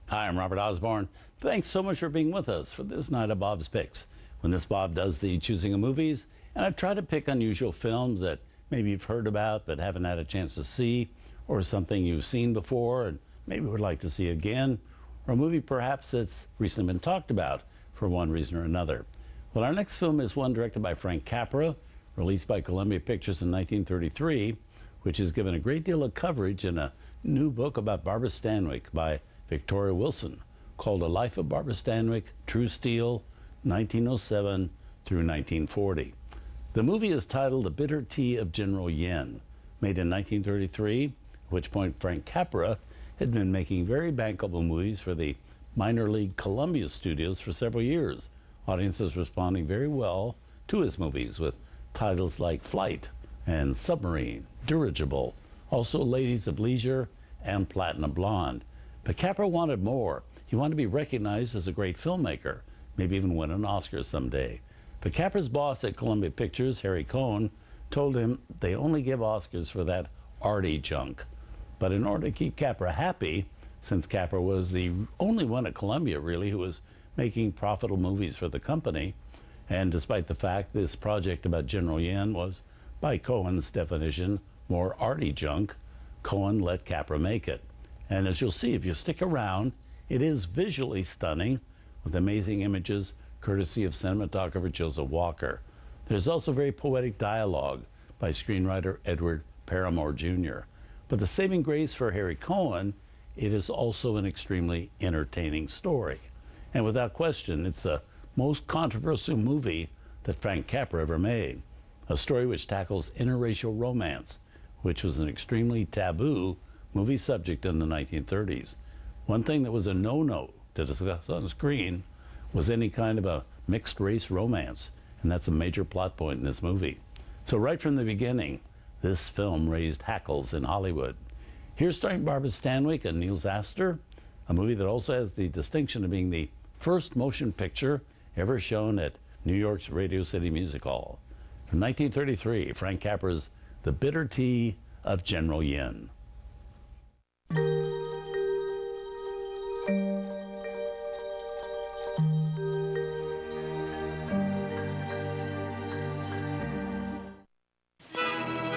Hi, I'm Robert Osborne. Thanks so much for being with us for this night of Bob's Picks. When this Bob does the choosing of movies, and I try to pick unusual films that maybe you've heard about but haven't had a chance to see, or something you've seen before and maybe would like to see again, or a movie perhaps that's recently been talked about for one reason or another. Well, our next film is one directed by Frank Capra, released by Columbia Pictures in 1933, which is given a great deal of coverage in a new book about Barbara Stanwyck by Victoria Wilson, called A Life of Barbara Stanwyck, True Steel, 1907 through 1940. The movie is titled The Bitter Tea of General Yen, made in 1933, at which point Frank Capra had been making very bankable movies for the minor league Columbia studios for several years. Audiences responding very well to his movies with titles like Flight and Submarine, Dirigible, also Ladies of Leisure and Platinum Blonde. But Capra wanted more. He wanted to be recognized as a great filmmaker, maybe even win an Oscar someday. But Capra's boss at Columbia Pictures, Harry Cohn, told him they only give Oscars for that arty junk. But in order to keep Capra happy, since Capra was the only one at Columbia really who was making profitable movies for the company, and despite the fact this project about General Yen was, by Cohen's definition, more arty junk, Cohen let Capra make it. And as you'll see if you stick around, it is visually stunning with amazing images courtesy of cinematographer Joseph Walker. There's also very poetic dialogue by screenwriter Edward Paramore Jr. But the saving grace for Harry Cohen, it is also an extremely entertaining story. And without question, it's the most controversial movie that Frank Capra ever made. A story which tackles interracial romance, which was an extremely taboo movie subject in the 1930s. One thing that was a no-no to discuss on screen was any kind of a mixed race romance, and that's a major plot point in this movie. So right from the beginning, this film raised hackles in Hollywood. Here's starring Barbara Stanwyck and Neil Astor, a movie that also has the distinction of being the first motion picture ever shown at New York's Radio City Music Hall. From 1933, Frank Capra's The Bitter Tea of General Yen.